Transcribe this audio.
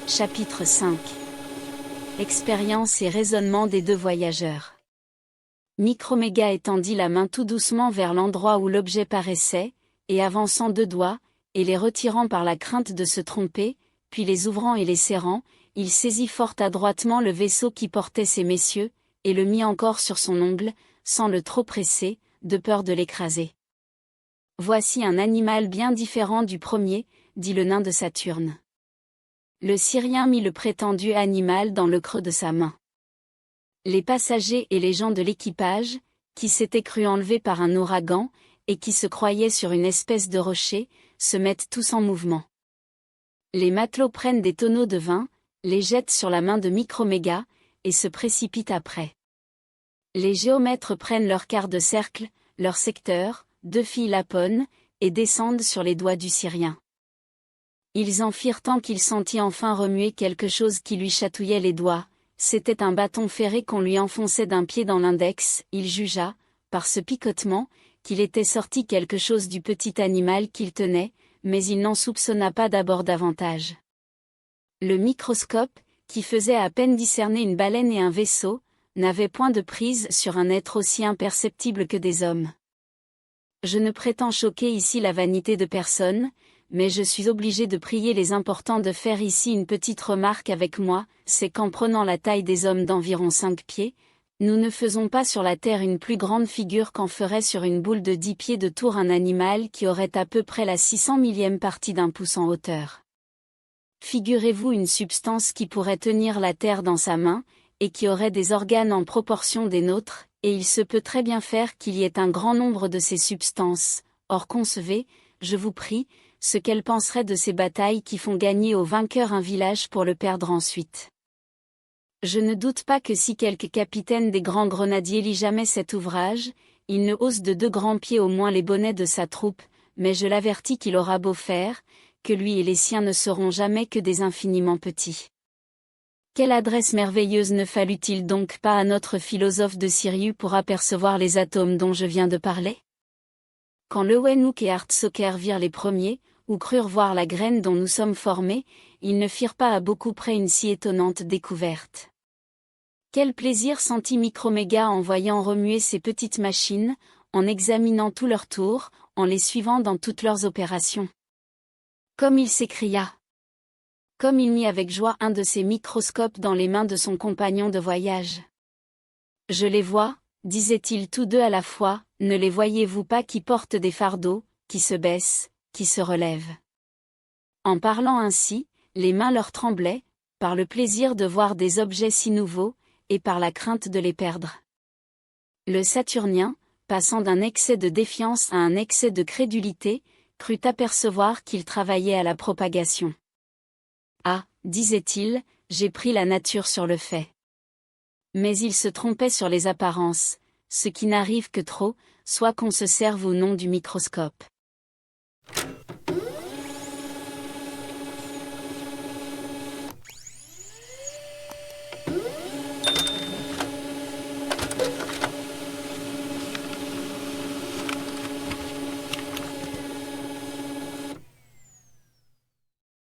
Chapitre 5. Expérience et raisonnement des deux voyageurs. Microméga étendit la main tout doucement vers l'endroit où l'objet paraissait, et avançant deux doigts, et les retirant par la crainte de se tromper, puis les ouvrant et les serrant, il saisit fort adroitement le vaisseau qui portait ces messieurs, et le mit encore sur son ongle, sans le trop presser, de peur de l'écraser. « Voici un animal bien différent du premier, » dit le nain de Saturne. Le Syrien mit le prétendu animal dans le creux de sa main. Les passagers et les gens de l'équipage, qui s'étaient crus enlevés par un ouragan, et qui se croyaient sur une espèce de rocher, se mettent tous en mouvement. Les matelots prennent des tonneaux de vin, les jettent sur la main de Microméga, et se précipitent après. Les géomètres prennent leur quart de cercle, leur secteur, deux filles laponnes, et descendent sur les doigts du Syrien. Ils en firent tant qu'il sentit enfin remuer quelque chose qui lui chatouillait les doigts. C'était un bâton ferré qu'on lui enfonçait d'un pied dans l'index. Il jugea, par ce picotement, qu'il était sorti quelque chose du petit animal qu'il tenait, mais il n'en soupçonna pas d'abord davantage. Le microscope, qui faisait à peine discerner une baleine et un vaisseau, n'avait point de prise sur un être aussi imperceptible que des hommes. Je ne prétends choquer ici la vanité de personne, mais je suis obligé de prier les importants de faire ici une petite remarque avec moi, c'est qu'en prenant la taille des hommes d'environ 5 pieds, nous ne faisons pas sur la terre une plus grande figure qu'en ferait sur une boule de 10 pieds de tour un animal qui aurait à peu près la 600 millième partie d'un pouce en hauteur. Figurez-vous une substance qui pourrait tenir la terre dans sa main, et qui aurait des organes en proportion des nôtres, et il se peut très bien faire qu'il y ait un grand nombre de ces substances. Or concevez, je vous prie, ce qu'elle penserait de ces batailles qui font gagner au vainqueur un village pour le perdre ensuite. Je ne doute pas que si quelque capitaine des grands grenadiers lit jamais cet ouvrage, il ne hausse de 2 grands pieds au moins les bonnets de sa troupe, mais je l'avertis qu'il aura beau faire, que lui et les siens ne seront jamais que des infiniment petits. Quelle adresse merveilleuse ne fallut-il donc pas à notre philosophe de Sirius pour apercevoir les atomes dont je viens de parler? Quand Leeuwenhoek et Hartsocker virent les premiers, ou crurent voir la graine dont nous sommes formés, ils ne firent pas à beaucoup près une si étonnante découverte. Quel plaisir sentit Microméga en voyant remuer ces petites machines, en examinant tous leurs tours, en les suivant dans toutes leurs opérations. Comme il s'écria! Comme il mit avec joie un de ses microscopes dans les mains de son compagnon de voyage. Je les vois, disaient-ils tous deux à la fois, ne les voyez-vous pas qui portent des fardeaux, qui se baissent, qui se relèvent. En parlant ainsi, les mains leur tremblaient, par le plaisir de voir des objets si nouveaux, et par la crainte de les perdre. Le Saturnien, passant d'un excès de défiance à un excès de crédulité, crut apercevoir qu'il travaillait à la propagation. Ah, disait-il, j'ai pris la nature sur le fait. Mais il se trompait sur les apparences, ce qui n'arrive que trop, soit qu'on se serve ou non du microscope.